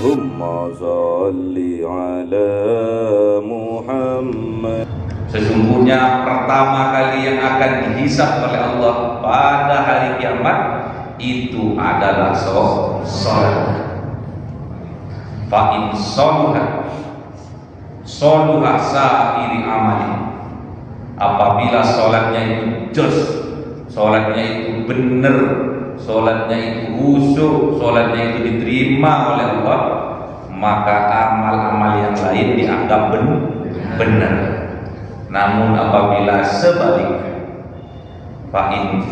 Allahumma salli ala Muhammad. Sesungguhnya pertama kali yang akan dihisab oleh Allah pada hari kiamat itu adalah sholat. Fa in sholuha sa'iri amali. Apabila sholatnya itu jos, sholatnya itu benar, sholatnya itu khusyuk, sholatnya itu diterima oleh Allah, maka amal-amal yang lain dianggap benar. Namun apabila sebaliknya, fa in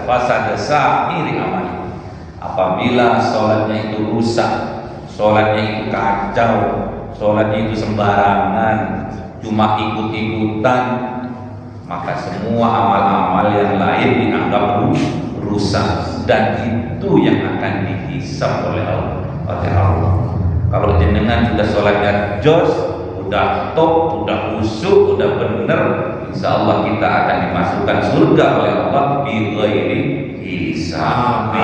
fasada sa'iri amali. Apabila sholatnya itu rusak, sholatnya itu kacau, sholatnya itu sembarangan, cuma ikut-ikutan, maka semua amal-amal yang lain dianggap rusak, dan itu yang akan dihisab oleh Allah. Kalau jenengan sudah sholatnya jos, udah top, udah khusyuk, udah bener, insya Allah kita akan dimasukkan surga oleh Allah bi ghairi hisab.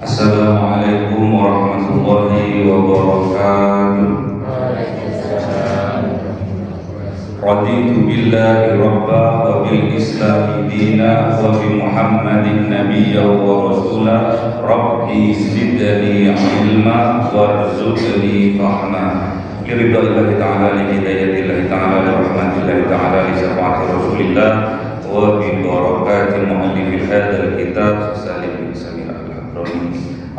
Assalamualaikum warahmatullahi wabarakatuh. Raditu billahi rabba wa bil islami dina wa bi muhammadin nabiyya wa rasula. Rabbi zidni ilma warzuqni fahma. Liridha'illahi ta'ala, li hidayatillahi ta'ala, li rahmatillahi ta'ala, li syafaati rasulillah wa bi barakati mu'allifil hadzal kitab salim bin samil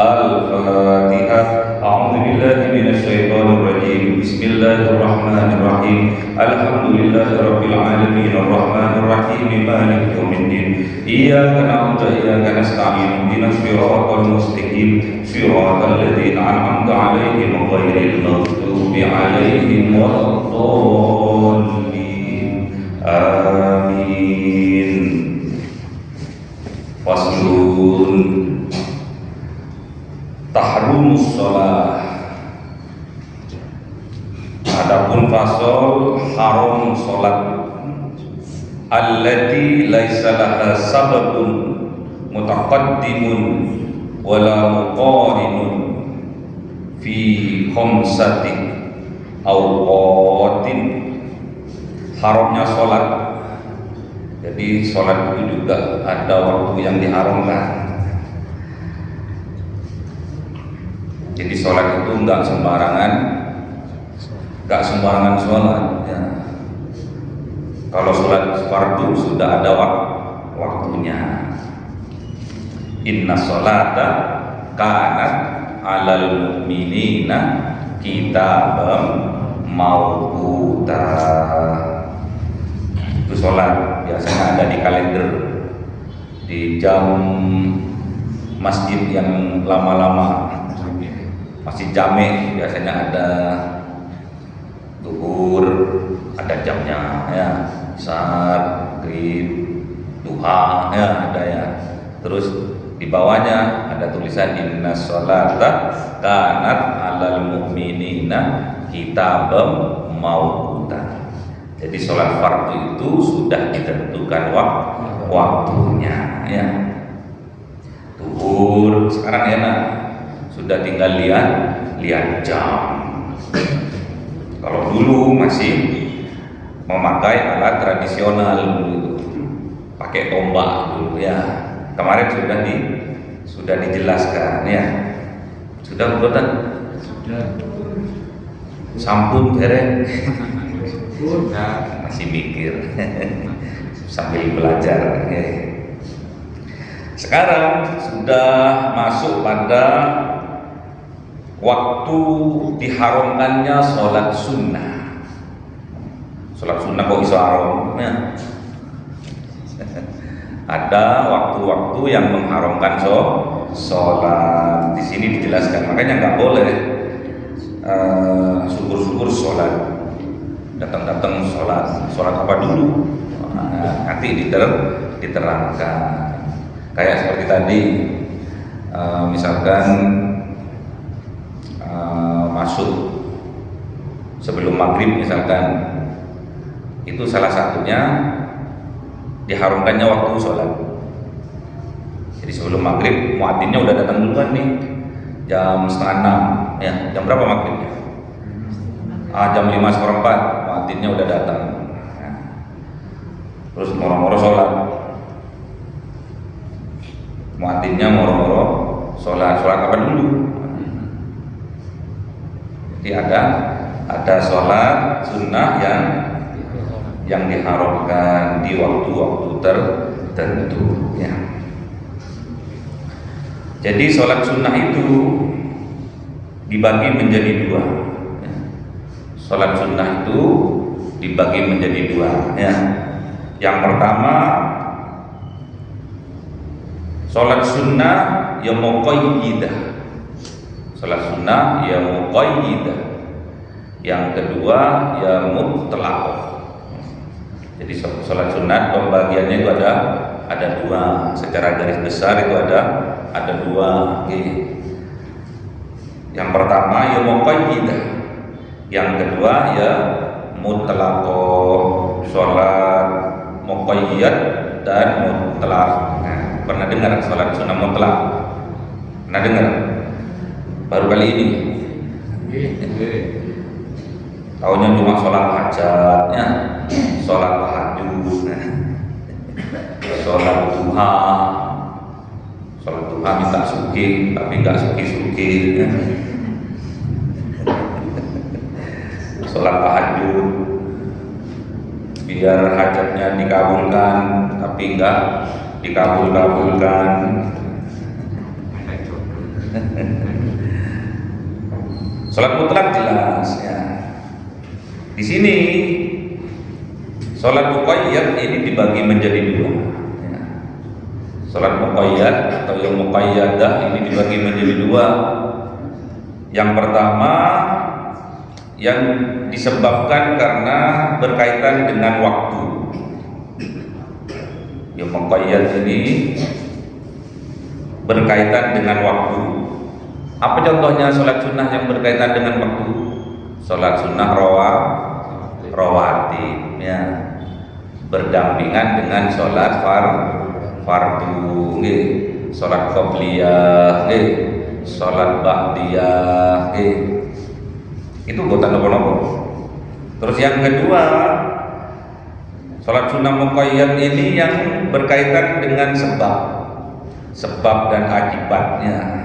Al-Fatihah. A'udzu billahi minasy syaithanir rajim. Bismillahirrahmanirrahim. Alhamdulillahirabbil alamin arrahmanir rahim maliki yaumiddin. Iyyaka na'budu wa iyyaka nasta'in. Ihdinas siratal mustaqim. Siratal ladzina an'amta 'alaihim ghairil maghdubi 'alaihim waladdallin. Amin. Faslun. Tahrumus sholat. Adapun fasol haram sholat. Allati laisa laha sababun mutaqaddimun wala muqarinun fi khamsati awqatin. Haramnya sholat. Jadi sholat itu juga ada waktu yang diharamkan. Jadi sholat itu enggak sembarangan sholat ya. Kalau sholat fardu sudah ada waktunya. Inna sholata kanat alal mu'minina kitabam mawquta. Itu sholat biasanya ada di kalender, di jam masjid yang lama-lama. Masjid Jami biasanya ada zuhur, ada jamnya ya, isya, maghrib, duha ya ada ya. Terus di bawahnya ada tulisan inna sholata kanat alal mu'minina kitabam mawquta. Jadi sholat fardu itu sudah ditentukan waktunya ya. Zuhur sekarang enak, sudah tinggal lihat jam. Kalau dulu masih memakai alat tradisional dulu, pakai tombak dulu ya. Kemarin sudah dijelaskan ya. Sudah buatan? Sudah. Sampun dereng. Sudah. Masih mikir sambil belajar. Ya. Sekarang sudah masuk pada waktu diharamkannya sholat sunnah. Sholat sunnah kok bisa haram? Ya. Ada waktu-waktu yang mengharamkan sholat. Di sini dijelaskan, makanya nggak boleh syukur-syukur sholat. Datang-datang sholat apa dulu? Nanti diterangkan. Kayak seperti tadi, misalkan sebelum maghrib misalkan, itu salah satunya diharumkannya waktu sholat. Jadi sebelum maghrib muadzinnya udah datang duluan nih, jam 5:30 ya. Jam berapa maghribnya? Jam 5:04 muadzinnya udah datang. Terus moro-moro sholat, muadzinnya moro-moro sholat apa dulu? Jadi ada sholat sunnah yang diharamkan di waktu-waktu tertentu ya. Jadi sholat sunnah itu dibagi menjadi dua ya. Sholat sunnah itu dibagi menjadi dua ya. Yang pertama sholat sunnah yang muqayyidah, sholat sunnah yang muqayyidah. Yang kedua ya mutlaq. Jadi sholat sunat pembagiannya itu ada dua, secara garis besar itu ada dua. Yang pertama ya muqayyidah, yang kedua ya mutlaq. Sholat muqayyad dan mutlaq. Nah, pernah dengar sholat sunat mutlaq? Pernah dengar? Baru kali ini. Tahunya cuma sholat hajat ya, sholat tahajud, sholat duha minta suki tapi nggak suki ya. Sholat tahajud biar hajatnya dikabulkan tapi nggak dikabulkan. Sholat mutlak jelas ya. Di sini sholat muqayyad ini dibagi menjadi dua ya. Sholat muqayyad atau yang muqayyadah ini dibagi menjadi dua. Yang pertama yang disebabkan karena berkaitan dengan waktu. Yang muqayyad ini berkaitan dengan waktu. Apa contohnya sholat sunnah yang berkaitan dengan waktu? Sholat sunnah rawatib ya, berdampingan dengan sholat fardu, sholat qobliyah, sholat ba'diyah, itu bukan nopo-nopo. Terus yang kedua, sholat sunnah muqayyad ini yang berkaitan dengan sebab dan akibatnya.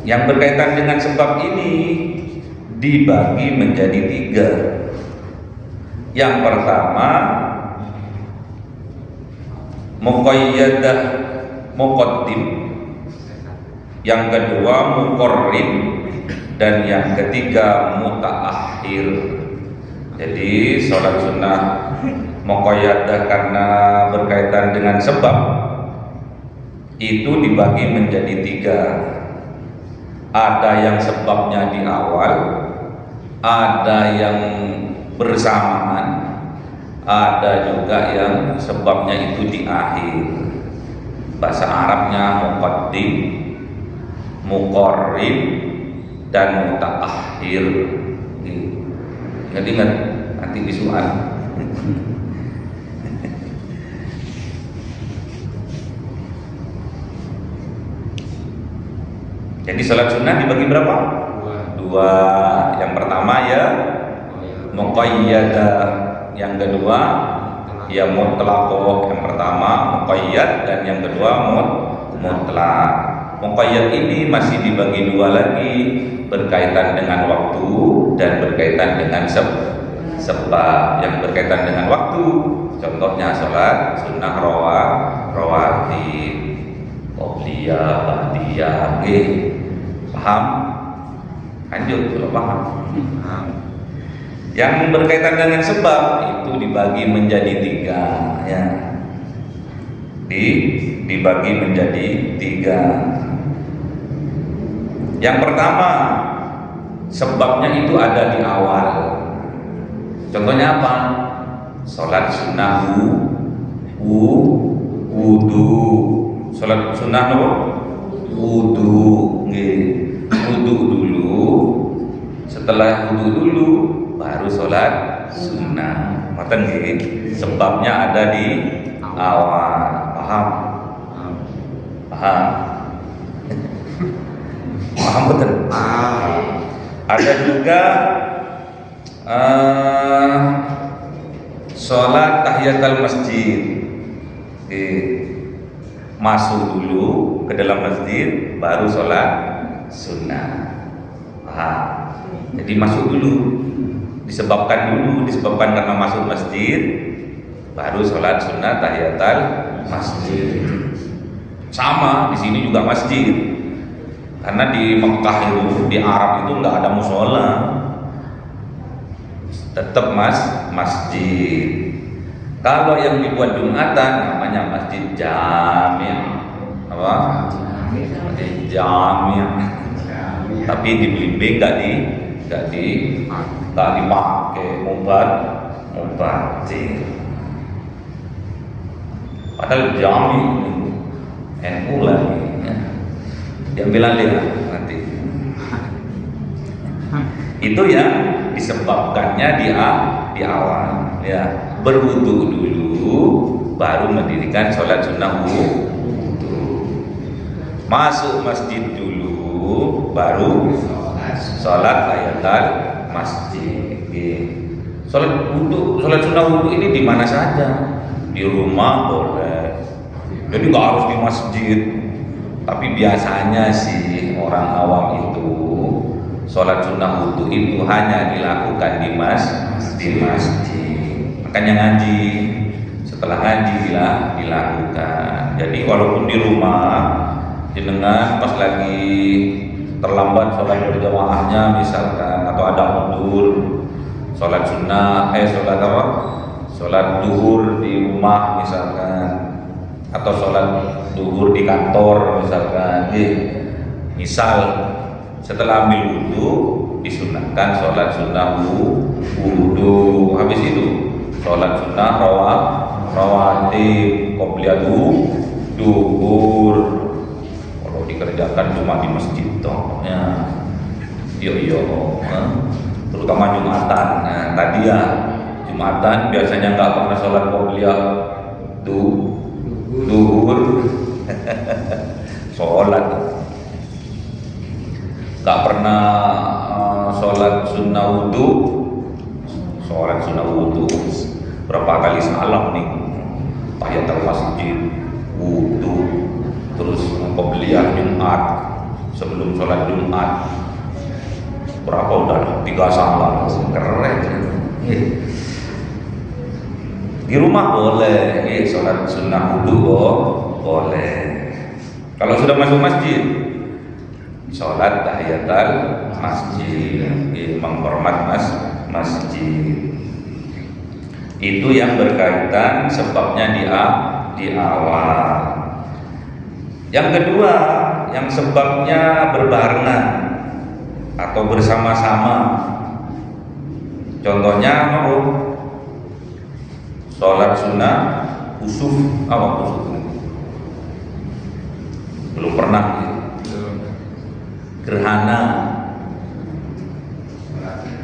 Yang berkaitan dengan sebab ini dibagi menjadi tiga. Yang pertama muqayyadah muqaddim, yang kedua muqarrib, dan yang ketiga mutaakhir. Jadi sholat sunnah muqayyadah karena berkaitan dengan sebab itu dibagi menjadi tiga. Ada yang sebabnya di awal, ada yang bersamaan, ada juga yang sebabnya itu di akhir. Bahasa Arabnya muqaddim, muqarrib, dan mutaakhir. Ingat nanti visual. Jadi sholat sunnah dibagi berapa? Dua. Yang pertama ya muqayyadah, yang kedua ya mutlaq. Yang pertama muqayyad dan yang kedua mutlaq. Muqayyad ini masih dibagi dua lagi, berkaitan dengan waktu dan berkaitan dengan sebab. Yang berkaitan dengan waktu contohnya sholat sunnah rawatib, qobliyah, ba'diyah. Paham? Lanjut kalau paham. Yang berkaitan dengan sebab itu dibagi menjadi tiga ya. Dibagi menjadi tiga. Yang pertama sebabnya itu ada di awal. Contohnya apa? Sholat sunnah wudu. Sholat sunnah wudu. Wudu dulu setelah wudu dulu baru sholat sunnah. Maten nggih. Sebabnya ada di awal. Paham? Paham? Paham betul? Ada juga sholat tahiyatul masjid. Masuk dulu ke dalam masjid baru sholat sunnah. Jadi masuk dulu, disebabkan karena masuk masjid baru sholat sunnah tahiyatul masjid. Sama di sini juga masjid, karena di Mekah itu, di Arab itu nggak ada musola, tetap masjid. Kalau yang dibuat Jumatan namanya masjid jami', apa? Masjid jami'. Tapi di Blimbing nggak dipakai mubatir. Padahal jami' NU lagi, ya. Diambil alih nanti. Itu ya disebabkannya di awal, ya. Berwudu dulu baru mendirikan sholat sunnah wudu. Masuk masjid dulu baru sholat tahiyatul masjid. Sholat sunnah wudu ini di mana saja, di rumah boleh. Jadi nggak harus di masjid. Tapi biasanya sih orang awam itu sholat sunnah wudu itu hanya dilakukan di masjid. Makanya ngaji, setelah ngaji dilakukan. Jadi walaupun di rumah jenengan pas lagi terlambat sholat berjamaahnya misalkan, atau ada mundur sholat sunnah, sholat duhur di rumah misalkan, atau sholat duhur di kantor misalkan, misal setelah ambil wudu disunahkan sholat sunnah wudu. Habis itu sholat sunnah rawatib qobliyah duhur. Kalau dikerjakan cuma di masjid toh, ya. Terutama Jumatan. Nah, tadi ya Jumatan biasanya nggak pernah sholat qobliyah duhur. Sholat nggak pernah sholat sunnah wudu. Sholat sunnah wudu berapa kali salam nih, tahiyatul masjid, wudu, terus qobliyah Jumat, sebelum sholat Jumat berapa udah 3 salam, keren. Di rumah boleh, sholat sunnah wudu boleh. Kalau sudah masuk masjid, sholat tahiyatul masjid, menghormat masjid. Itu yang berkaitan sebabnya di awal. Yang kedua, yang sebabnya berbarengan atau bersama-sama. Contohnya apa? Sholat sunnah kusuf. Apa kusuf? Belum pernah. Gerhana.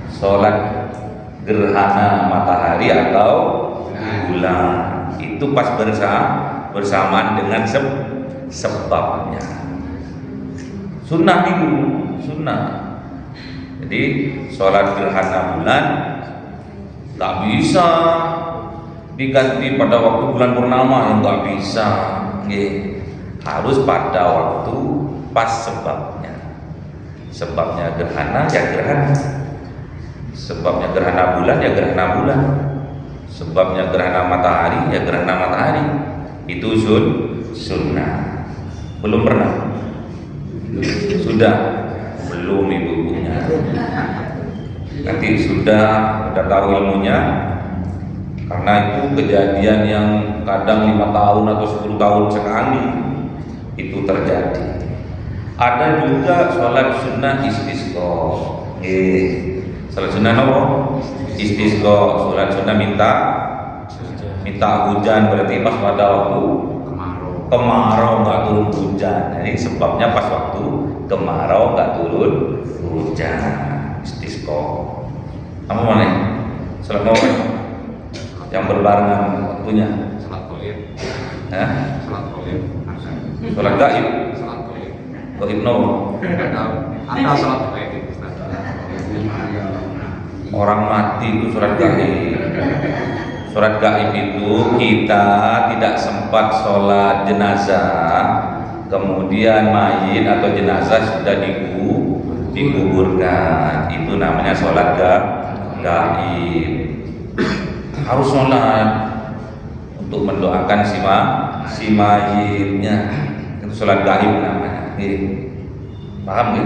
Sholat gerhana matahari atau bulan itu pas bersamaan dengan sebabnya. Sunnah itu sunnah. Jadi sholat gerhana bulan tak bisa diganti pada waktu bulan purnama, yang nggak bisa. Harus pada waktu pas sebabnya. Sebabnya gerhana ya gerhana. Sebabnya gerhana bulan ya gerhana bulan. Sebabnya gerhana matahari ya gerhana matahari. Itu sunnah. Belum pernah? Sudah? Belum ibu-ibunya. Nanti sudah tahu ilmunya. Karena itu kejadian yang kadang 5 tahun atau 10 tahun sekali itu terjadi. Ada juga sholat sunnah istisqa. Sholat sunnah apa? Istisqa. Sholat sunnah minta hujan, berarti pas pada waktu kemarau nggak turun hujan. Jadi sebabnya pas waktu kemarau nggak turun hujan. Istisqa. istisqa. Kamu mana? Salat mau yang berbarengan waktunya. Salat gaib. Hah? Salat gaib. Salat gaib. Salat gaib. Gaib no. Ada salat gaib. Orang mati itu salat gaib. Salat gaib itu kita tidak sempat sholat jenazah, kemudian mayit atau jenazah sudah dikuburkan, itu namanya sholat gaib. Harus sholat untuk mendoakan si mayitnya, itu sholat gaib namanya. Paham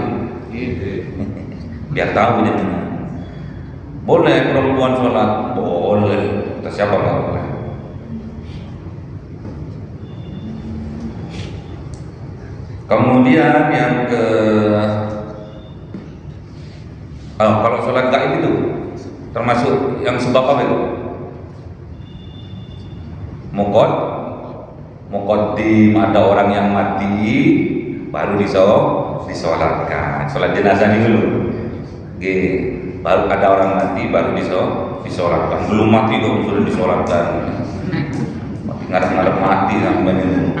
gitu? Biar tahu jadinya. Boleh perempuan sholat, boleh. Kata siapa nggak boleh? Kemudian yang ke kalau sholat gaib itu termasuk yang sebab apa itu? Muqaddim, ada orang yang mati baru disolatkan. Sholat jenazah dulu. Baru ada orang mati baru disolatkan. Belum mati kok sudah disolatkan. Ngarep-ngarep mati sampai ini.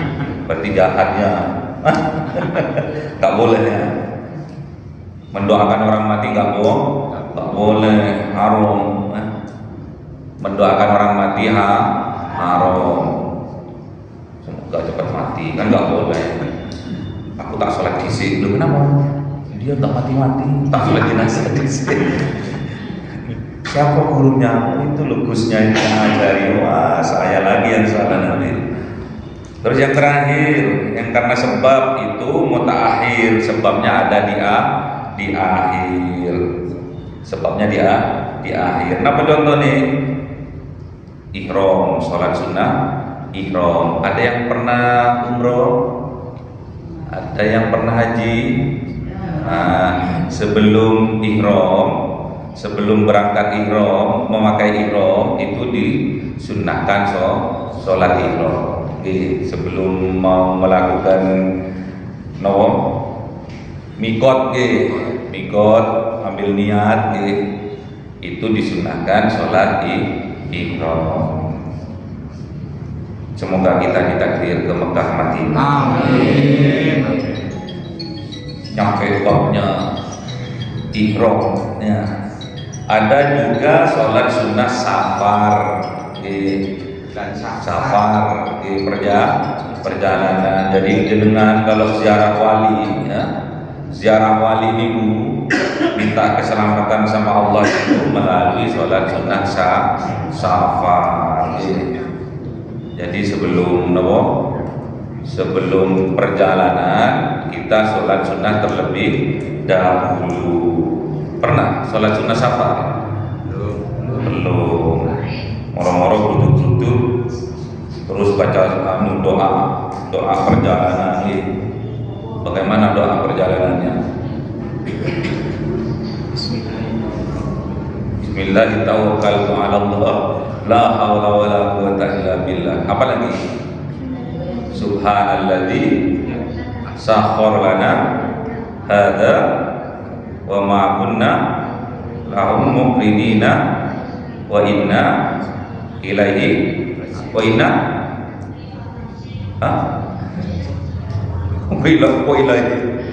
Berarti jahatnya. Tak boleh ya. Mendoakan orang mati nggak boleh, haram. Mendoakan orang mati haram. Semoga cepat mati, kan nggak boleh. Aku tak sholat isya, lu kenapa? Dia tak mati-mati, tak sholat jenazah isya. Siapa gurunya? Itu lugusnya itu yang ngajari. Wah, saya lagi yang salah nanti. Terus yang terakhir, yang karena sebab itu mutaakhir, sebabnya ada di akhir. Sebabnya di akhir. Apa contoh nih? Ihram, sholat sunnah, ihram. Ada yang pernah umroh? Ada yang pernah haji? Nah, sebelum ihram, sebelum berangkat ihram, memakai ihram itu disunnahkan sholat ihram. Sebelum mau melakukan mikot, ambil niat, itu disunahkan sholat ihram. Semoga kita ditakdir ke Mekah Madinah. Amin. Nyampe babnya ihramnya. Ada juga sholat sunnah safar. Dan Safar di perjalanan. Jadi dengan kalau ziarah wali ya, ziarah wali minggu minta keselamatan sama Allah itu melalui sholat sunnah safar. Jadi sebelum perjalanan kita sholat sunnah terlebih dahulu. Pernah sholat sunnah safar? Belum. Moro-moro duduk-duduk terus baca doa perjalanan ini. Bagaimana doa perjalanannya? Bismillahirrahmanirrahim. Allah la haula wala quwwata illa billah. Apa lagi? Subhanalladzi sakhkhara lana hadza wa ma kunna lahum muqrinina wa inna ilaihi wa inna ilaihi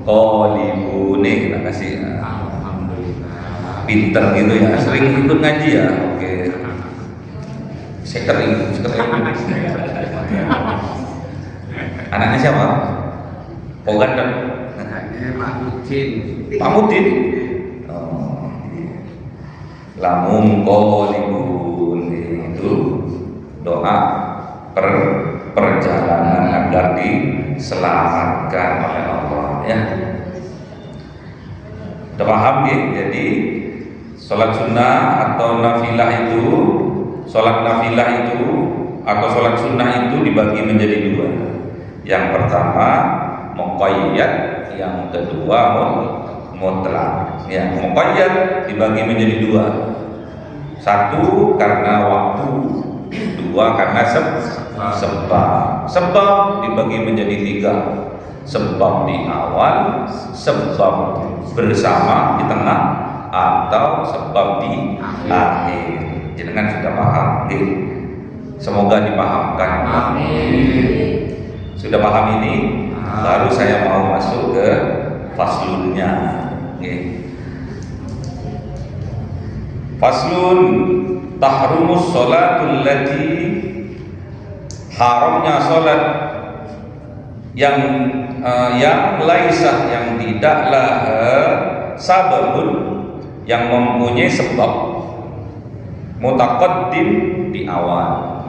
qalibun. Terima kasih. Alhamdulillah. Pinter gitu ya, sering ikut ngaji ya. Oke. Sekering. Anaknya siapa? Pogan dan Pak Mudin. Pak Mudin. Lamum qalibun, itu doa perjalanan agar diselamatkan oleh Allah ya. Udah paham ya? Jadi sholat sunnah atau nafilah itu, sholat nafilah itu atau sholat sunnah itu dibagi menjadi dua. Yang pertama muqayyad, yang kedua mutlak. Ya, muqayyad dibagi menjadi dua. Satu karena waktu, dua karena sebab. Sebab dibagi menjadi tiga. sebab di awal, sebab bersama di tengah, atau sebab di akhir. Jenengan sudah paham? Semoga dipahamkan. Sudah paham ini? Baru saya mau masuk ke faslunnya. Faslun tahrumus sholatul lati, haramnya sholat yang laisah, yang tidaklah sababun, yang mempunyai sebab, mutaqaddim di awal,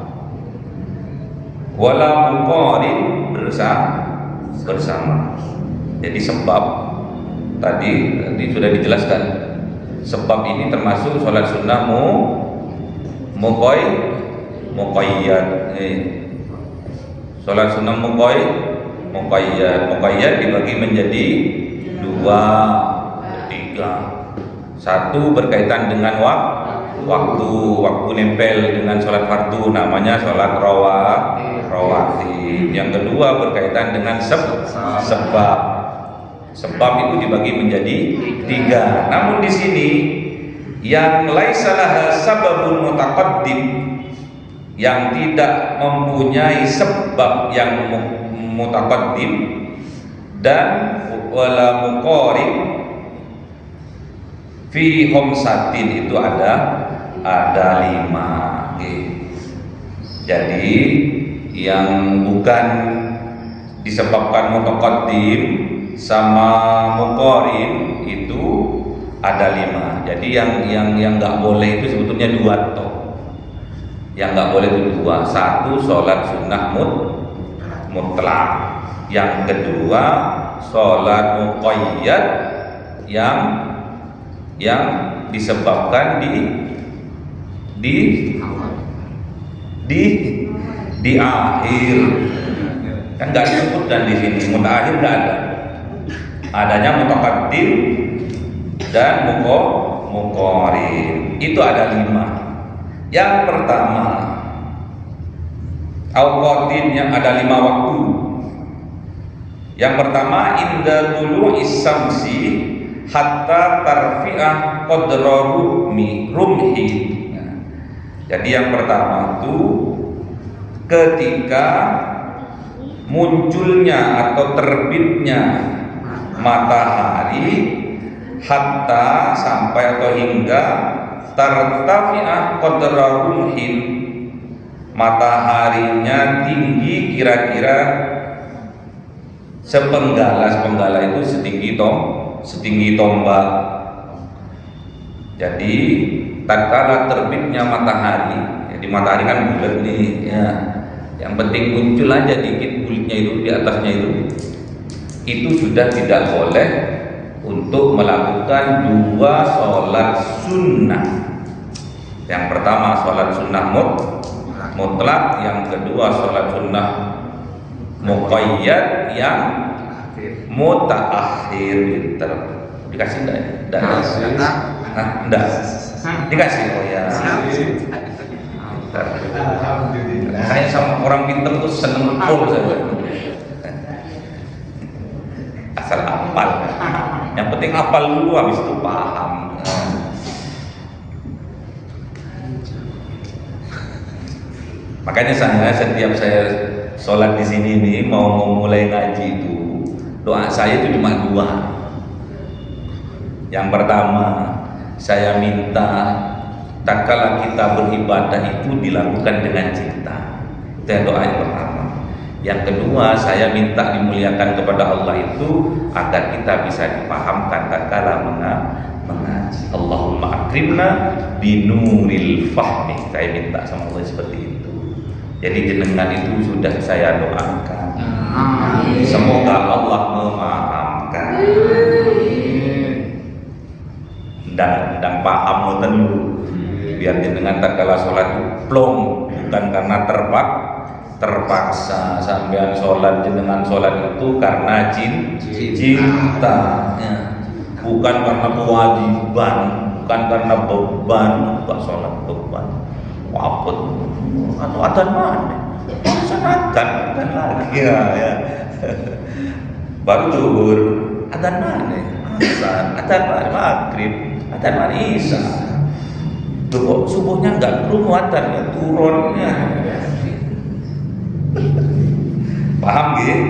wala muqarin bersama. Jadi sebab tadi sudah dijelaskan. Sebab ini termasuk sholat sunnah muqayyad. Sholat sunnah muqayyad dibagi menjadi 3. Satu berkaitan dengan waktu nempel dengan sholat fardu, namanya sholat rawatib. Yang kedua berkaitan dengan sebab itu dibagi menjadi 3. Namun di sini yang laisa laha sababun mutaqaddim, yang tidak mempunyai sebab yang mutaqaddim, dan wala muqarin fi khamsatin, itu ada 5. Jadi yang bukan disebabkan mutaqaddim sama muqarin itu ada 5. Jadi yang nggak boleh itu sebetulnya 2 toh. Yang nggak boleh itu 2. Satu, sholat sunnah mutlak. Yang kedua, sholat muqayyad yang disebabkan di akhir. Kan nggak disebutkan di sini. Mutakhir nggak ada. Adanya mutaqaddim dan muqarin. Itu ada 5. Yang pertama, awqatin, yang ada 5 waktu. Yang pertama, inda tulu'is samsi hatta tarfi'ah qadra rumhi. Jadi yang pertama itu ketika munculnya atau terbitnya matahari, hatta sampai atau hingga tartafi'ah qadra rumhin, mataharinya tinggi kira-kira sepenggal itu setinggi tombak. Jadi tatkala terbitnya matahari, jadi matahari kan bulat nih ya, yang penting muncul aja dikit kulitnya itu di atasnya itu sudah tidak boleh untuk melakukan 2 sholat sunnah. Yang pertama sholat sunnah mutlak, yang kedua sholat sunnah muqayyad yang mutaakhir. Dikasih enggak? Enggak. Dikasih. Oh ya. Alhamdulillah. Saya sama orang pintar tuh seneng full saja. Asal hafal. Yang penting hafal dulu, habis itu paham. Makanya setiap saya sholat di sini nih, mau memulai ngaji itu, doa saya itu cuma 2. Yang pertama, saya minta tatkala kita beribadah itu dilakukan dengan cinta. Itu yang doa yang pertama. Yang kedua, saya minta dimuliakan kepada Allah itu agar kita bisa dipahamkan tatkala mengaji. Allahumma akrimna binuril fahmi. Saya minta sama Allah seperti itu. Jadi jenengan itu sudah saya doakan. Semoga Allah memahamkan. Dan paham ngoten dulu. Biar jenengan tatkala sholat itu plong, bukan karena terpaksa. Sampean sholat, jenengan sholat itu karena cinta ya. Bukan karena kewajiban, bukan karena beban. Bukan sholat beban, wapet atau adzan mana? Adzan lagi ya. baru zuhur, adzan mana? Asar, adzan mana? Maghrib, adzan mana? Isya. Tuh kok subuhnya nggak turun adzannya, turunnya. Paham gitu?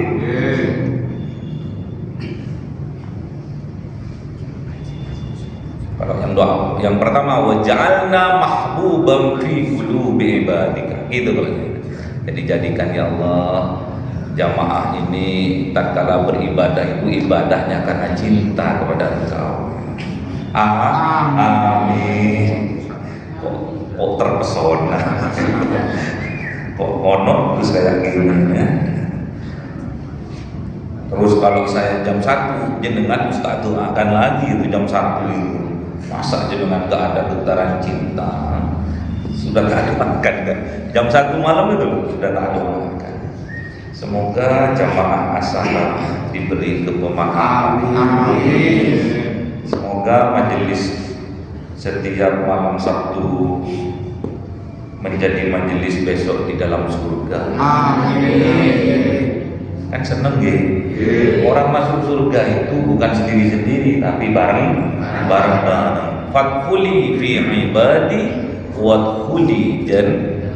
Kalau yang doa, yang pertama waj'alna mahbuban fi qulubi ibadika. Gitu kalau gitu. Jadi jadikan ya Allah jamaah ini tatkala beribadah itu ibadahnya karena cinta kepada Engkau. Amin. Kok terpesona. Kok monok terus kayak gini ya. Terus kalau saya jam 1 jenengan Ustaz doakan lagi itu jam 1 itu. Masa jenengan gak ada getaran cinta? Sudah gak ada makan kan? Jam 1 malam itu sudah tak ada makan. Semoga jamaah As-Salam diberi kepemahaman. Semoga majelis setiap malam Sabtu menjadi majelis besok di dalam surga. Kan seneng ya. Orang masuk surga itu bukan sendiri-sendiri tapi bareng-bareng. Fadkhuli fi ibadi wadkhuli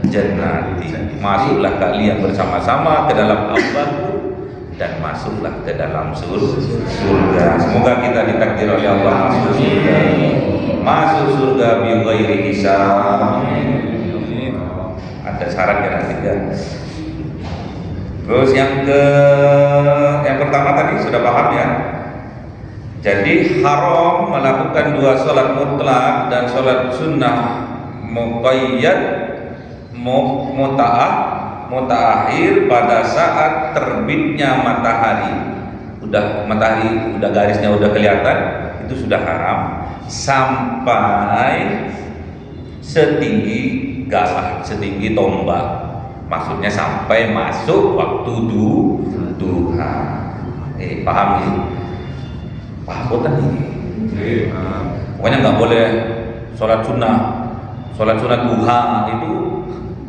jannati. Masuklah kalian bersama-sama ke dalam hambaku dan masuklah ke dalam surga. Semoga kita ditakdir oleh Allah masuk surga. Masuk surga bi ghairi hisab. Ada syaratnya nanti ya. Terus yang pertama tadi sudah paham ya. Jadi haram melakukan 2 sholat mutlak dan sholat sunnah muqayyad mutaakhir pada saat terbitnya matahari. Matahari udah garisnya udah kelihatan, itu sudah haram sampai setinggi galah, setinggi tombak. Maksudnya sampai masuk waktu duha. Paham ya? Paham kan ini? Pokoknya nggak boleh sholat sunnah duha itu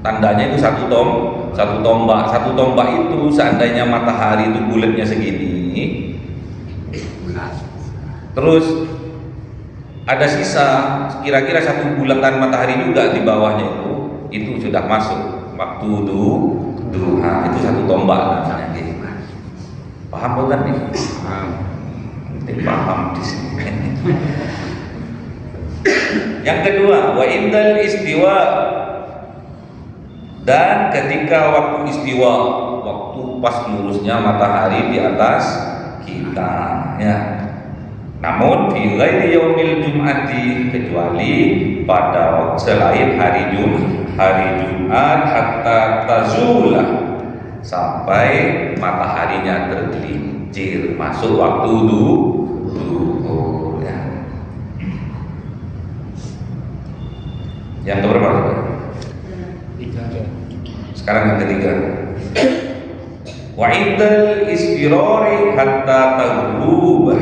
tandanya itu satu tombak. Satu tombak itu seandainya matahari itu bulatnya segini, terus ada sisa kira-kira 1 bulatan matahari juga di bawahnya itu sudah masuk waktu duha, itu 1 tombak namanya gitu. Paham bukan nih? Paham di sini. Yang kedua, wa indal istiwa, dan ketika waktu istiwa, waktu pas lurusnya matahari di atas kita ya. Namun fi ghairi yaumil jum'ati, kecuali pada selain hari Jumat hatta tazula, sampai mataharinya tergelincir masuk waktu duhur ya. Yang keberapa? Sekarang yang ketiga. Wa indal istirari hatta taghrub,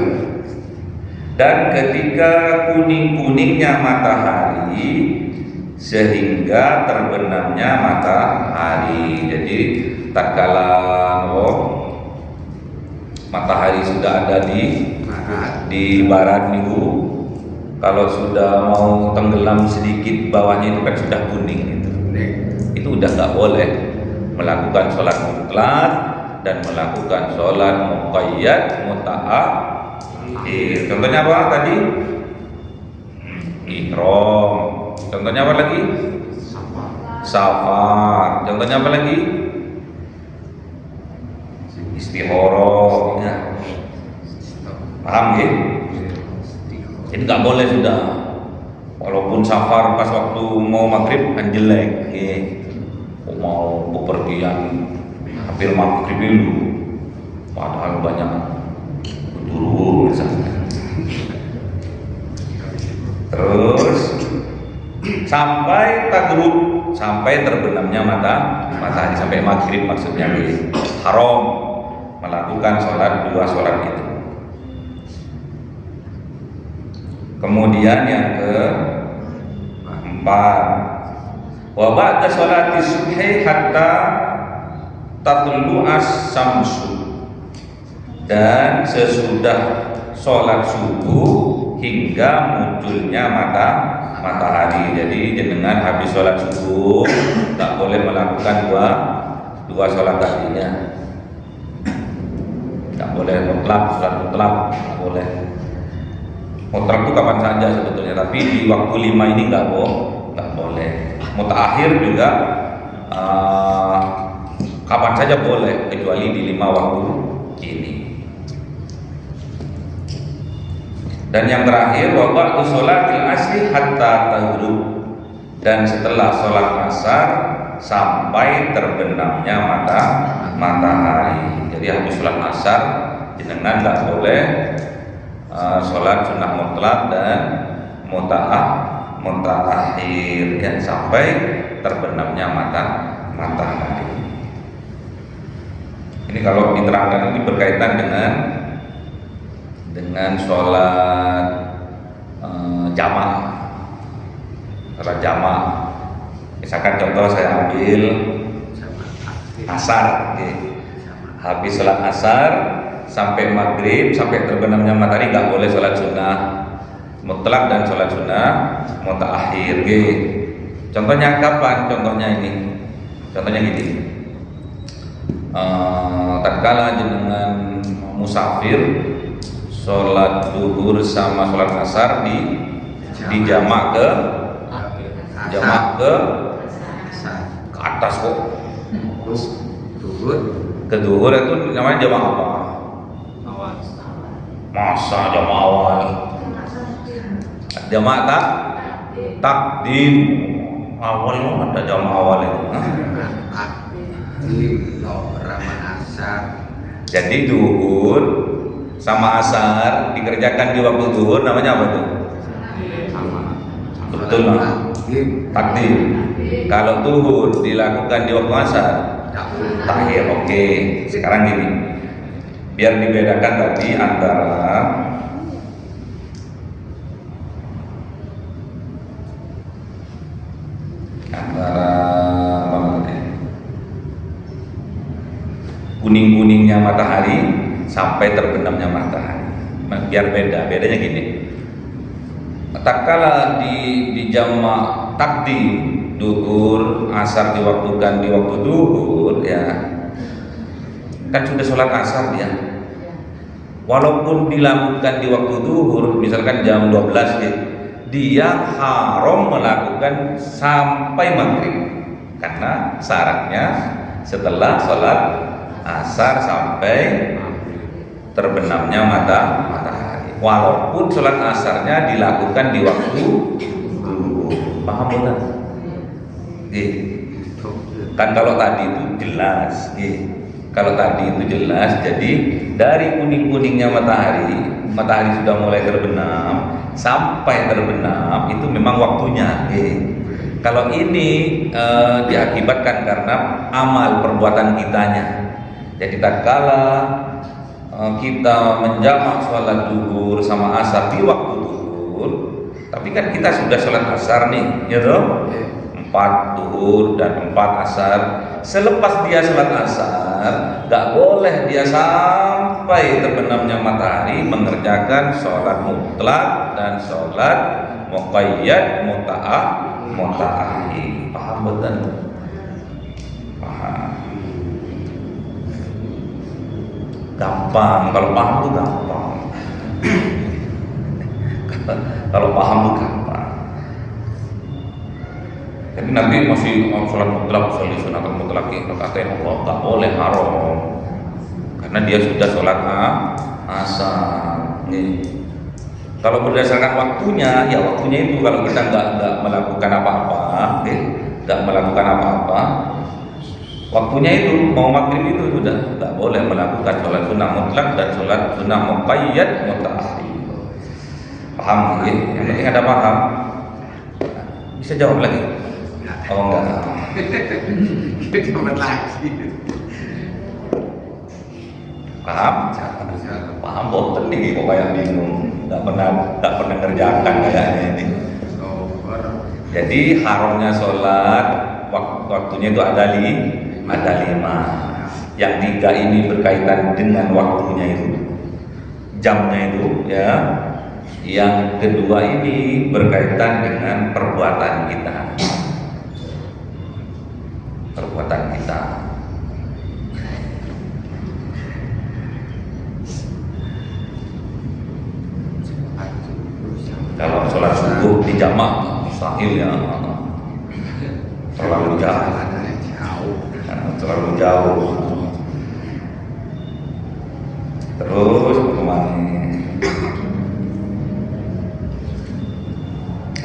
dan ketika kuning-kuningnya matahari sehingga terbenamnya matahari. Jadi tatkala matahari sudah ada di barat minggu, kalau sudah mau tenggelam sedikit bawahnya itu kan sudah kuning itu udah nggak boleh melakukan sholat mutlak dan melakukan sholat muqayyad mutaakhir. Contohnya apa tadi? Ihram. Contohnya apa lagi? Safar. Contohnya apa lagi? Istihoroh ya. Paham ya? Jadi nggak boleh sudah. Walaupun safar pas waktu mau maghrib kan jelek ya. Mau bepergian hampir maghrib dulu, padahal banyak buru misalnya. Terus sampai taghrib, sampai terbenamnya matahari, sampai maghrib maksudnya haram melakukan sholat 2 sholat itu. Kemudian yang keempat, wa ba'da sholati subhi hatta tatlu'as samsu, dan sesudah sholat subuh hingga munculnya matahari. Jadi jenengan habis sholat subuh tak boleh melakukan dua sholat tadinya. Tak boleh mutlak, sholat mutlak tak boleh. Mutlak itu kapan saja sebetulnya, tapi di waktu 5 ini nggak boleh. Mutaakhir juga kapan saja boleh kecuali di 5 waktu ini. Dan yang terakhir, wa ba'du sholatil asri hatta taghrib, dan setelah sholat asar sampai terbenamnya matahari. Jadi habis sholat asar jenengan nggak boleh sholat sunnah mutlak dan mutaakhir ya, sampai terbenamnya matahari. Ini kalau diterangkan ini berkaitan dengan sholat jamaah. Sholat jamaah, misalkan contoh saya ambil asar, habis sholat asar sampai maghrib, sampai terbenamnya matahari nggak boleh sholat sunnah mutlak dan sholat sunnah mutaakhir. Contohnya kapan? Contohnya gini. Tatkala jenengan musafir, sholat duhur sama sholat asar di jamak ke atas kok. Ke duhur itu namanya jamak apa? Masa jamak awal? Jamak takdim. Awal ada jamak awal itu. Jadi duhur sama asar dikerjakan di waktu duhur namanya apa tuh? Betul lah, takdim. Kalau duhur dilakukan di waktu asar, takhir. Oke, sekarang gini, biar dibedakan tadi antara kuning-kuningnya matahari sampai terbenamnya matahari. Biar bedanya gini. Tatkala di jamak takdim duhur asar diwaktukan di waktu duhur ya, kan sudah sholat asar dia. Walaupun dilakukan di waktu duhur, misalkan jam 12 dia haram melakukan sampai maghrib, karena syaratnya setelah sholat asar sampai terbenamnya matahari. Walaupun sholat asarnya dilakukan di waktu duhur. Paham bukan? Kan kalau tadi itu jelas. Kalau tadi itu jelas, jadi dari kuning-kuningnya matahari sudah mulai terbenam sampai terbenam itu memang waktunya. Kalau ini diakibatkan karena amal perbuatan kitanya. Jadi tatkala kita menjamak sholat duhur sama asar di waktu duhur, tapi kan kita sudah sholat asar nih, ya toh? 4 duhur dan 4 asar. Selepas dia sholat asar, gak boleh dia sampai terbenamnya matahari mengerjakan sholat mutlak dan sholat muqayyad muta'akhir. Paham betul? Paham. Gampang, kalau paham tuh gampang. Kalau paham tuh gampang. Tapi nanti masih sholat mutlak, sholat sunat mutlak, kata Allah tak boleh, haram, karena dia sudah sholat asar. Kalau berdasarkan waktunya, ya waktunya itu kalau kita nggak melakukan apa-apa, waktunya itu mau maghrib itu sudah nggak boleh melakukan sholat sunnah mutlak dan sholat sunnah muqayyad muta'akhir. Paham? Yang penting ada paham. Bisa jawab lagi? Oh enggak. Paham? Paham boten nih kok kayak bingung. Nggak pernah ngerjakan kayaknya ini. Jadi haramnya sholat waktunya itu ada 5. Yang 3 ini berkaitan dengan waktunya itu, jamnya itu ya. Yang kedua ini berkaitan dengan perbuatan kita. Perbuatan kita. Kalau sholat subuh di jamak mustahil ya, terlalu jauh, terlalu jauh. Terus bagaimana?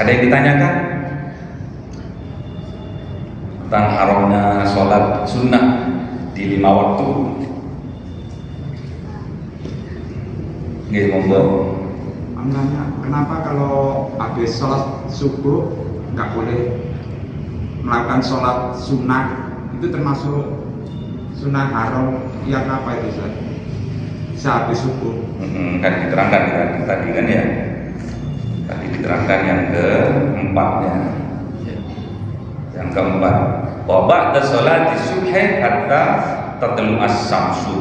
Ada yang ditanyakan tentang haramnya sholat sunnah di 5 waktu? Nggih, monggo. Nanya, kenapa kalau habis sholat subuh nggak boleh melakukan sholat sunnah? Itu termasuk sunnah haram yang apa itu, Ustaz? Sehabis subuh. Kan diterangkan tadi kan ya. Tadi diterangkan yang keempatnya. Yang keempat, wa ba'da sholati subhi hatta tatlu as-syamsu.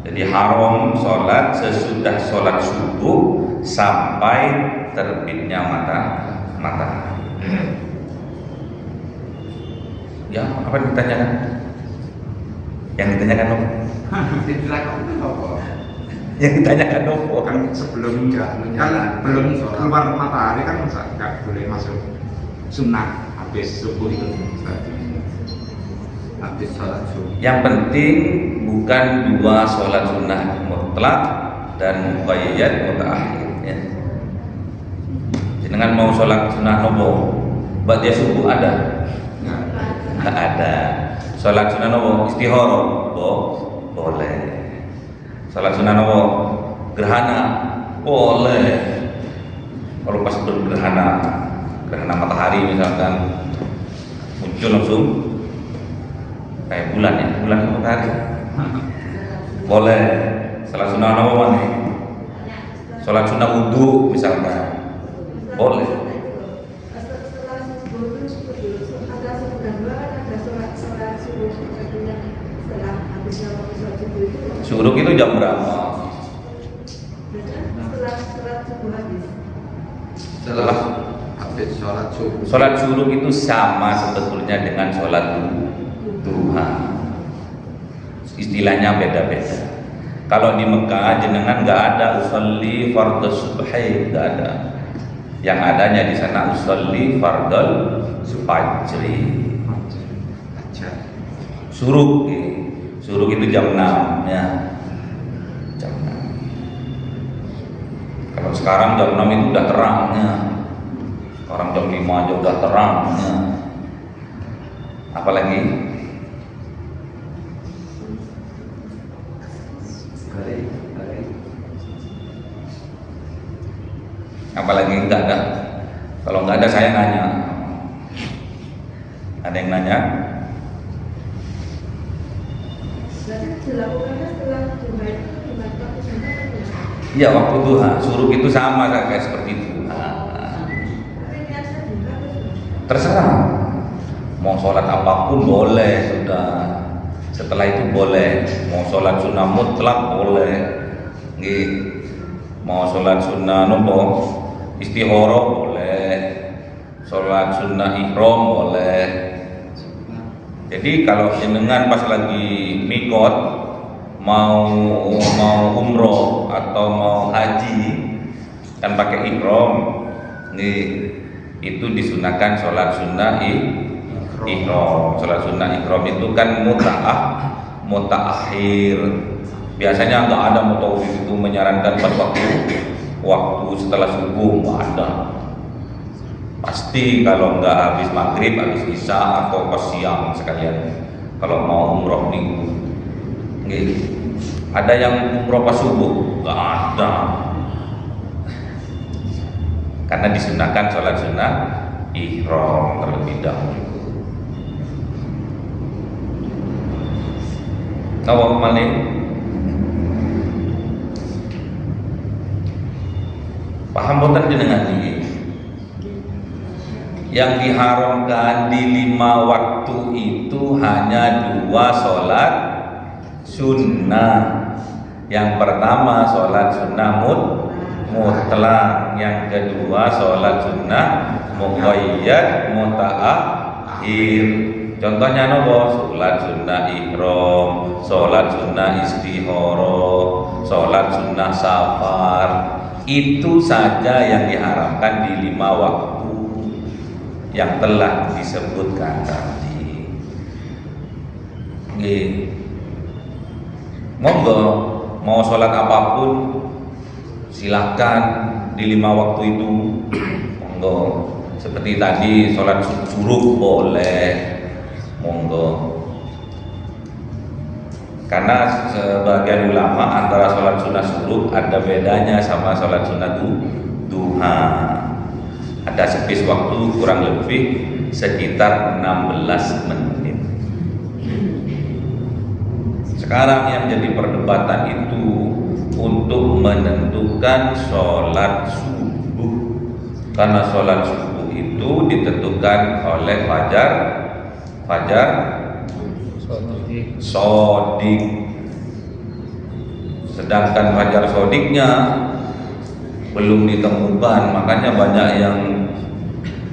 Jadi haram sholat sesudah sholat subuh sampai terbitnya matahari. Ya, apa yang ditanyakan? Yang ditanyakan apa? Yang ditanyakan apa? Kan sebelum belum keluar matahari kan nggak boleh masuk sunnah habis subuh itu, Ustaz. Habis sholat subuh. Yang penting bukan 2 sholat sunnah mutlak dan muqayyad mutaakhir ya. Jenengan mau sholat sunnah nopo? Ba'da subuh ada? Nggak ada. Sholat sunnah nopo? Istihara? Boleh. Sholat sunnah nopo? Gerhana? Boleh. Kalau pas bergerhana, gerhana matahari misalkan muncul langsung kayak bulan ya, bulan matahari. Boleh. Sholat sunnah nopo mana? Sholat sunnah wudhu misalkan. Boleh. Syuruk itu jam berapa? Setelah habis sholat subuh. Sholat syuruk itu sama sebetulnya dengan sholat duha. Istilahnya beda-beda. Kalau di Mekah jenengan nggak ada usolli fardhu subhi, nggak ada. Yang adanya di sana usolli fardhu fajri. Syuruk, syuruk itu jam 6 ya. Jam 6. Kalau sekarang jam 6 itu udah terangnya. Orang jam 5 aja udah terangnya. Apalagi enggak ada. Kalau enggak ada saya nanya. Ada yang nanya? Iya, waktu duha. Syuruk itu sama kayak seperti duha. Terserah. Mau sholat apapun boleh sudah. Setelah itu boleh. Mau sholat sunnah mutlak boleh. Nggih. Mau sholat sunnah nopo? Istihara boleh. Sholat sunnah ihram boleh. Jadi kalau jenengan pas lagi mikot mau umroh atau mau haji kan pakai ihram, nih itu disunahkan sholat sunnah ihram. Sholat sunnah ihram itu kan mutaakhir. Biasanya nggak ada mutawif itu menyarankan pada waktu setelah subuh, nggak ada. Pasti kalau nggak habis maghrib, habis isya atau pas siang sekalian. Kalau mau umroh minggu, ada yang umroh pas subuh, nggak ada. Karena disunahkan sholat sunnah ihram terlebih dahulu. Tahu kemana? Paham boten jenengan ini? Yang diharamkan di 5 waktu itu hanya 2 sholat sunnah. Yang pertama sholat sunnah mutlak, yang kedua sholat sunnah muqayyad mutaakhir. Contohnya nopo? Sholat sunnah ihram, sholat sunnah istihara, sholat sunnah safar. Itu saja yang diharamkan di 5 waktu yang telah disebutkan tadi. Monggo mau sholat apapun silakan di 5 waktu itu. Monggo. Seperti tadi sholat suruh boleh. Monggo. Karena sebagian ulama antara sholat sunnah suruh ada bedanya sama sholat sunnah duha. Ada space waktu kurang lebih sekitar 16 menit. Sekarang yang jadi perdebatan itu untuk menentukan sholat subuh, karena sholat subuh itu ditentukan oleh fajar sodik. Sedangkan fajar sodiknya belum ditemukan, makanya banyak yang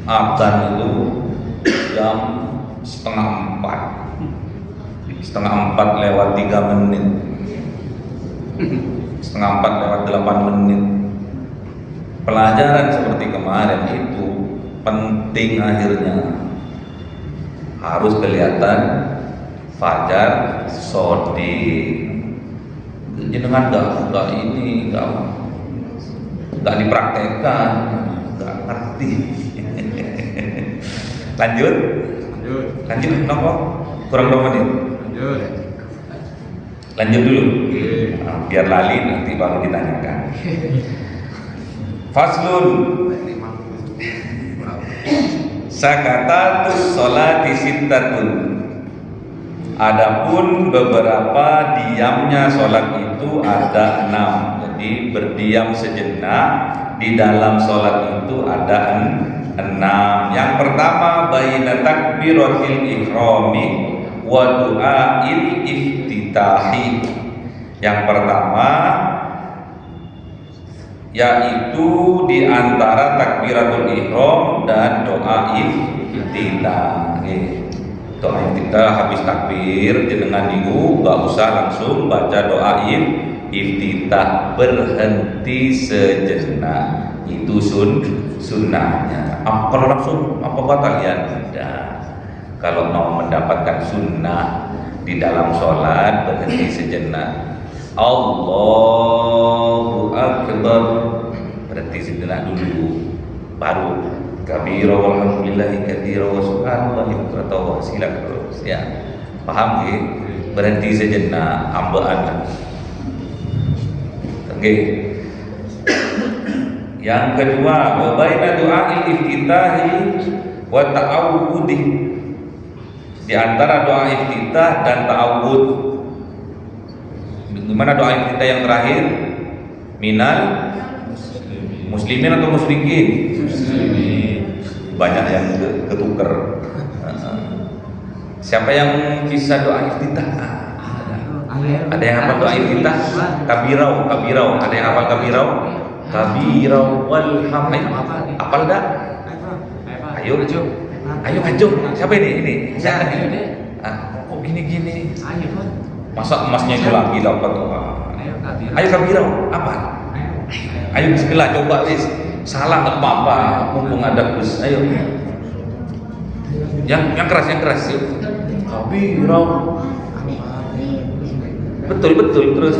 adzan itu jam setengah 4 lewat 3 menit, setengah 4 lewat 8 menit. Pelajaran seperti kemarin itu penting, akhirnya harus kelihatan fajar sodik. Jenengan nggak dipraktekkan, nggak ngerti. Lanjut, nopo kurang berapa menit? Lanjut dulu, biar lali nanti baru ditanyakan. Faslun, sakatatus sholati sittatun. Adapun beberapa diamnya sholat itu ada 6. Jadi berdiam sejenak di dalam sholat itu ada 6. Yang pertama baina takbiratil ihrami wa du'ail iftitahi. Yang pertama yaitu di antara takbiratul ihram dan doa iftitah. Doa iftitah habis takbir jenengan niku enggak usah langsung baca doa iftitah, berhenti sejenak. Itu sunnahnya. Kalau langsung apa batalnya? Tidak. Kalau mau mendapatkan sunnah di dalam sholat, berhenti sejenak. Allahu Akbar, berhenti sejenak dulu, baru kabira walhamdulillahi katsira wa subhanallahi bukratan wa asila. Ya, paham nggih? Berhenti sejenak, ambaan. Oke. Yang kedua, wa baina du'ail iftitahi wa ta'awudhi. Di antara doa iftitah dan ta'awud. Gimana doa iftitah yang terakhir? Minal muslimin atau musyrikin? Banyak yang ketuker. Siapa yang bisa doa iftitah? Ada yang hafal doa iftitah? Kabirau. Ada yang hafal kabirau? Kabirau walhamd. Hafal dah? Ayo ngajung. Siapa ini? Kok gini? Masa emasnya itu lagi dapat doa. Ayo kabirau. Apa? Ayo bismillah, coba wis. Salah enggak apa-apa, mumpung ada Gus. Ayo. Yang keras yuk. Kabirau. Betul terus.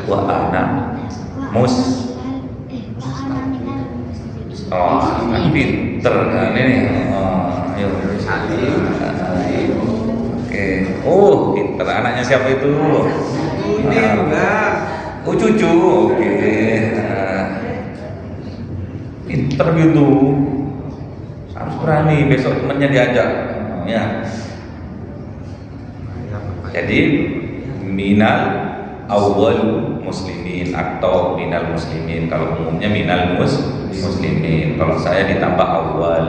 Wa ana pinter kan ini. Ayo oke. Oh, pinter. Anaknya siapa itu? Ini enggak. Oh, cucu. Oke. pinter gitu, harus berani. Besok temennya diajak, ya. Jadi minal awal muslimin atau minal muslimin. Kalau umumnya minal muslimin. Kalau saya ditambah awal,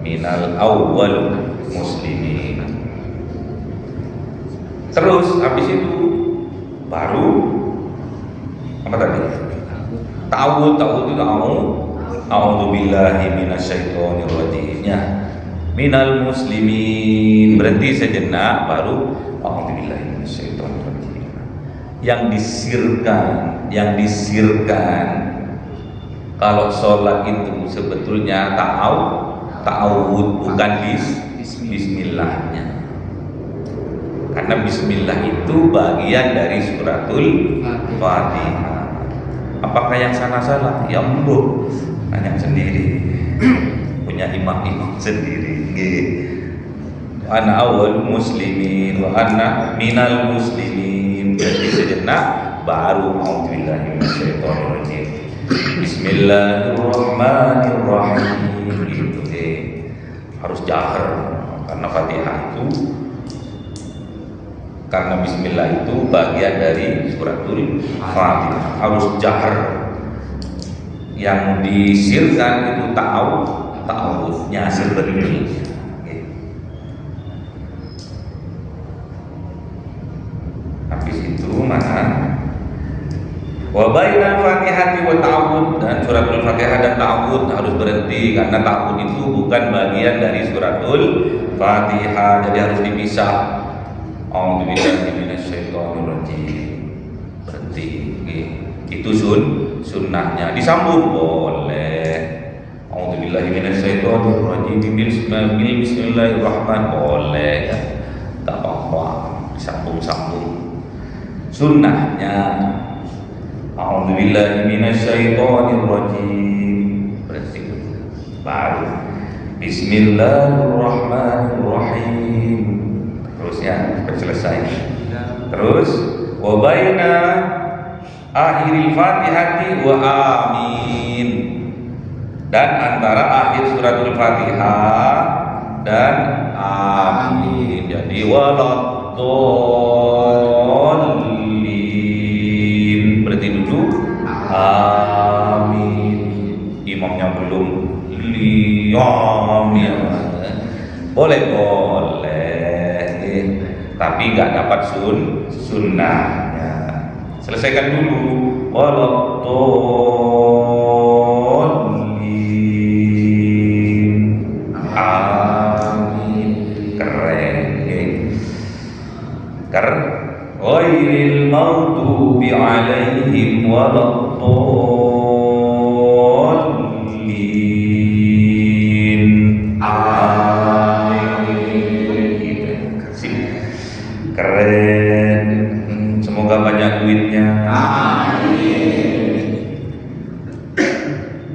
minal awal muslimin. Terus habis itu baru apa tadi? Ta'awud itu a'udzubillahi minasyaitonir rajim. Minal muslimin, berhenti sejenak baru a'udzubillahi minasyaitonir rajim. Yang disirkan kalau sholat itu sebetulnya ta'awud bukan bismillahnya. Karena bismillah itu bagian dari suratul Fatihah. Apakah yang sana salah? Ya mbok, nanya sendiri. Punya imam sendiri. Ana awal muslimin wa ana minal muslimin. Berarti sejenak baru a'udzubillahi minasyaitonir rajim. Bismillahirrahmanirrahim. Gitu deh. Harus jahar karena Fatihah itu, karena bismillah itu bagian dari suratul Fatihah, harus jahar. Yang disirkan itu ta'awudnya sebenarnya. Habis itu mana? Wa bainal Fatihati wa ta'awud, dan suratul Fatihah dan ta'awud harus berhenti karena ta'awud itu bukan bagian dari suratul Fatihah, jadi harus dipisah. A'udzubillahi minasyaitonir rajim. Berhenti. Itu sunnahnya. Disambung boleh. A'udzubillahi minasyaitonir rajim. Bismillahirrahmanirrahim boleh. Tak apa-apa. Disambung-sambung. Sunnahnya a'udzubillahi minasyaitonir rajim. Berhenti. Baru Bismillahirrahmanirrahim. Terusnya sampai selesai. Terus wa baina akhiril Fatihati wa amin, dan antara akhir suratul Fatihah dan amin. Jadi waladdallin, berarti dulu amin. Imamnya belum amin. Boleh, tapi nggak dapat sunnahnya. Selesaikan dulu. Waladdallin. Amin. Keren. Ghairil maghdubi alaihim waladdallin. Keren. Semoga banyak duitnya. Amin.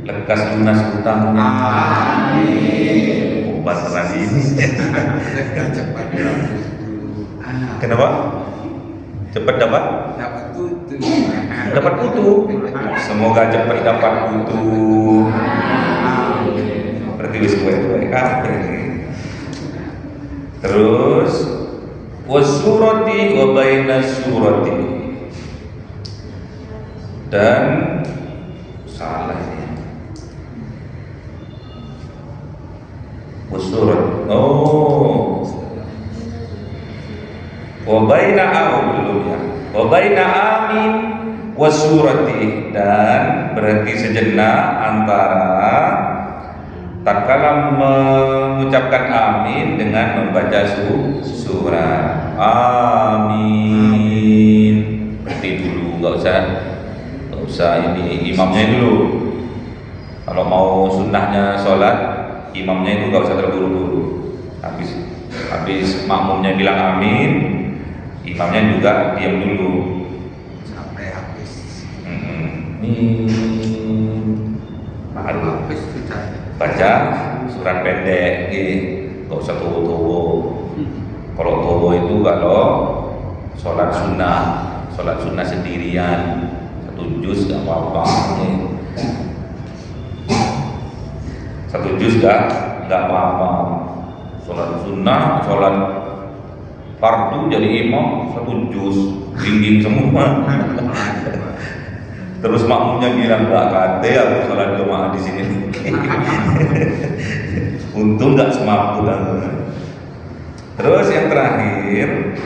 Lekas lunas hutangnya. Amin. Obat ini. Cepat. Kenapa? Cepat dapat? Dapat putu. Semoga cepat dapat putu. Berarti wis kowe terus wasurati wa baina surati, dan salah ini wasurat wa baina wa baina amin wasurati, dan berhenti sejenak antara tatkala mengucapkan amin dengan membaca surah. Amin. Berhenti dulu, nggak usah ini imamnya dulu. Kalau mau sunnahnya sholat, imamnya itu nggak usah terburu-buru. Habis makmumnya bilang amin, imamnya juga diam dulu sampai habis. Baru Habis sudah. baca surat pendek, nggak usah towo-towo. Kalau towo itu kalau sholat sunnah sendirian 1 juz nggak apa-apa. 1 juz nggak apa-apa. Sholat sunnah, sholat fardu jadi imam 1 juz, dingin semua. Terus makmumnya bilang nggak kate aku sholat jamaah di sini. Untung nggak semaput aku. Terus yang terakhir,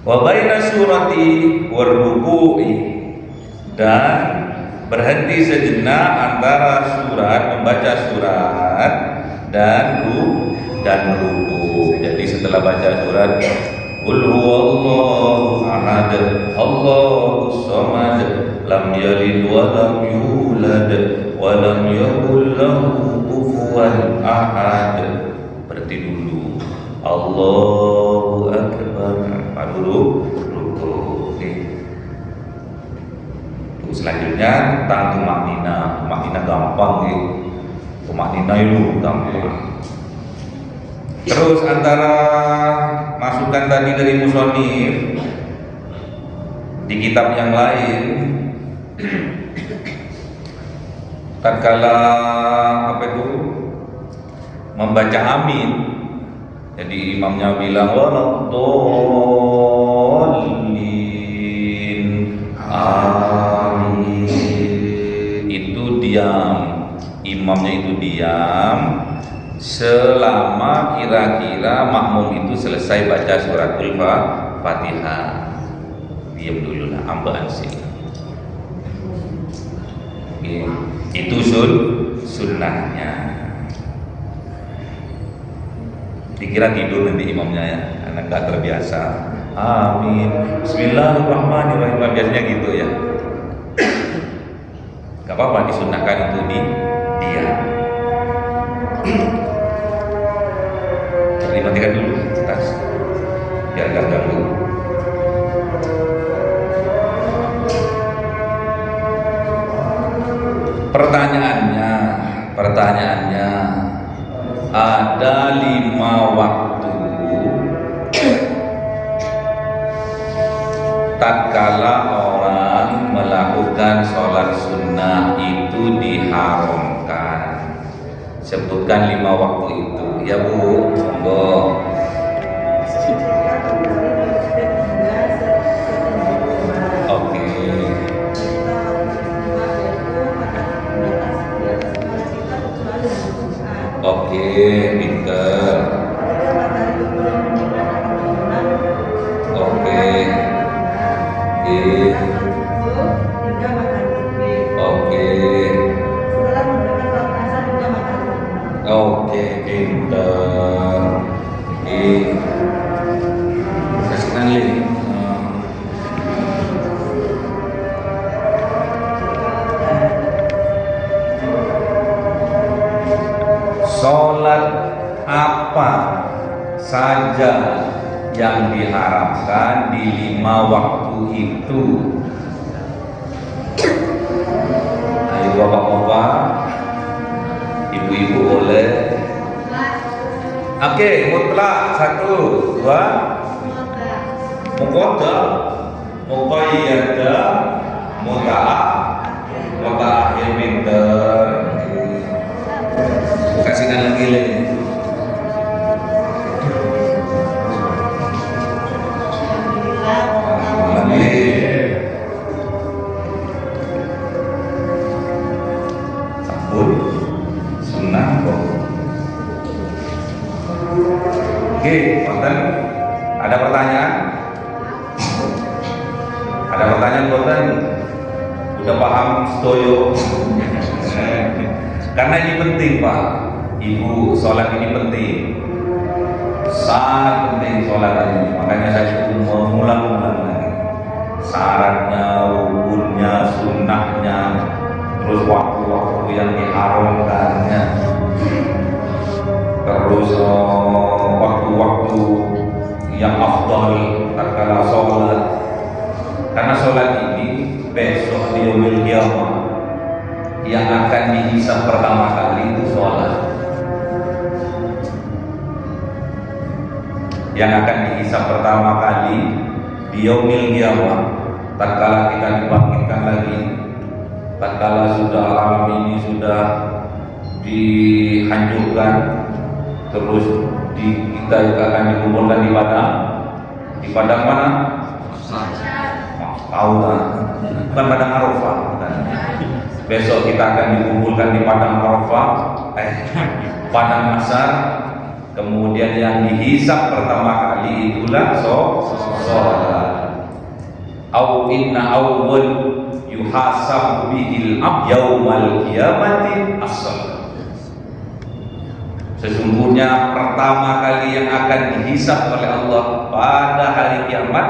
wa baina surati war ruku'i, dan berhenti sejenak antara membaca surat dan ruku. Jadi setelah baca surat Qul huwallahu ahad, Allahus samad, lam yalid wa lam yulad wa lam yakul lahu kufuwan ahad. Berarti dulu Allahu akbar, baru ruku. Selanjutnya tentang tumaknina gampang gitu. Tumaknina itu gampang. Terus antara masukan tadi dari musonif di kitab yang lain, tatkala membaca amin, jadi imamnya bilang waladdallin amin, itu diam, imamnya itu diam selama kira-kira makmum itu selesai baca suratul Fatihah. Diam dulu lah, ambaan sih. Itu sunnahnya. Dikira tidur nanti imamnya ya, karena nggak terbiasa. Amin, Bismillahirrahmanirrahim, biasanya gitu ya. Gak apa-apa, disunnahkan itu diam. Dimatikan dulu tas biar gak ganggu. Pertanyaannya ada 5 waktu tatkala orang melakukan sholat sunnah itu diharamkan. Sebutkan 5 waktu itu, ya Bu, monggo. Oke. Oke, pinter. Oke. Oke, pinter. Kasihkan link. Sholat apa saja yang diharapkan di 5 waktu itu? Ayo bapak-bapak, ibu-ibu boleh. Oke, mutlak 1, 2. Muqaddam, muqayyadah, muta'akhir, pinter. Kasihkan lagi lagi. Sabun sunnah kok. Oke, konten. Ada pertanyaan? Ada pertanyaan konten? Udah paham stoyo? Karena ini penting Pak, Ibu, sholat ini penting, sangat penting sholat ini. Makanya saya mengulang-ulang lagi syaratnya, rukunnya, sunnahnya, terus waktu-waktu yang diharamkannya, terus waktu-waktu yang afdal tatkala sholat. Karena sholat ini besok di yaumil qiyamah yang akan dihisab pertama kali itu sholat. Yang akan dihisab pertama kali di yaumil qiyamah, tatkala kita dibangkitkan lagi, tatkala sudah alam ini sudah dihancurkan, terus kita akan dikumpulkan di padang mana? Tahu kan? Bukan padang Arafah. Besok kita akan dikumpulkan di padang Arafah, padang Mahsyar. Kemudian yang dihisab pertama kali itulah sholat. Au inna awwal yuhasabu bihil ab yaumal qiyamati as-shalah. Sesungguhnya pertama kali yang akan dihisab oleh Allah pada hari kiamat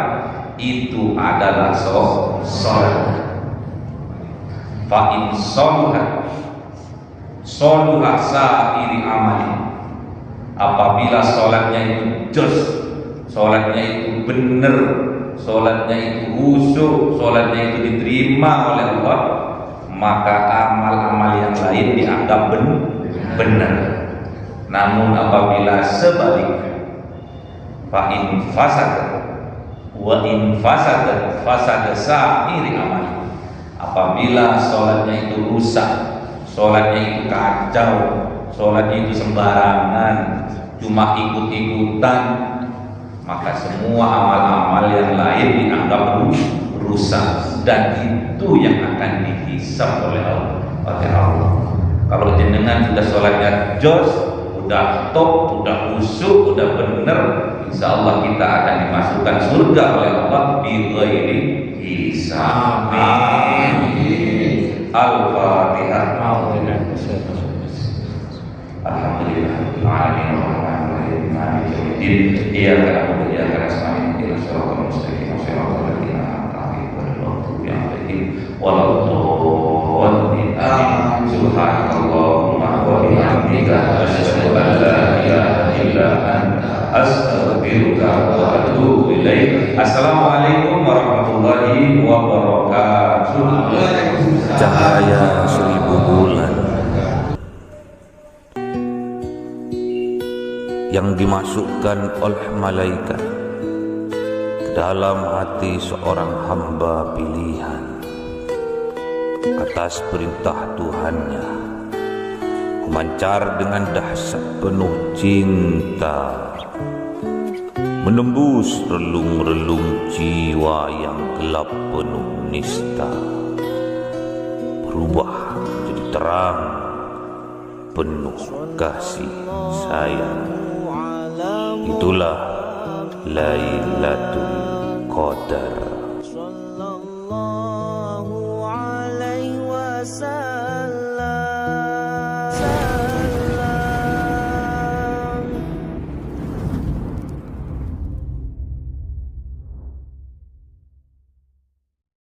itu adalah sholat. Fa in sholuha sa'iri amali. Apabila sholatnya itu jos, sholatnya itu benar, sholatnya itu khusyuk, sholatnya itu diterima oleh Allah, maka amal-amal yang lain dianggap benar. Namun apabila sebaliknya, fa in fasada sa'iri amali. Apabila sholatnya itu rusak, sholatnya itu kacau, sholatnya itu sembarangan, cuma ikut-ikutan, maka semua amal-amal yang lain dianggap rusak, dan itu yang akan dihisab oleh Allah. Kalau jenengan sudah sholatnya jos, udah top, udah khusyuk, udah benar, insya Allah kita akan dimasukkan surga oleh Allah bighairi hisab. Amin. Al-Fatihah. Alhamdulillahirabbil alamin arrahmanirrahim maliki yaumiddin iyyaka na'budu wa iyyaka nasta'in ihdinas siratal mustaqim siratal ladzina an'amta 'alaihim ghairil maghdubi 'alaihim waladdallin. Subhanakallahumma wa bihamdika asyhadu an la ilaha illa anta astaghfiruka wa atubu ilaik. Assalamualaikum warahmatullahi wabarakatuh. Cahaya seribu bulan yang dimasukkan oleh malaikat ke dalam hati seorang hamba pilihan atas perintah Tuhannya, memancar dengan dahsyat penuh cinta, menembus relung-relung jiwa yang gelap penuh nista, berubah menjadi terang penuh kasih sayang. Itulah Lailatul Qadar.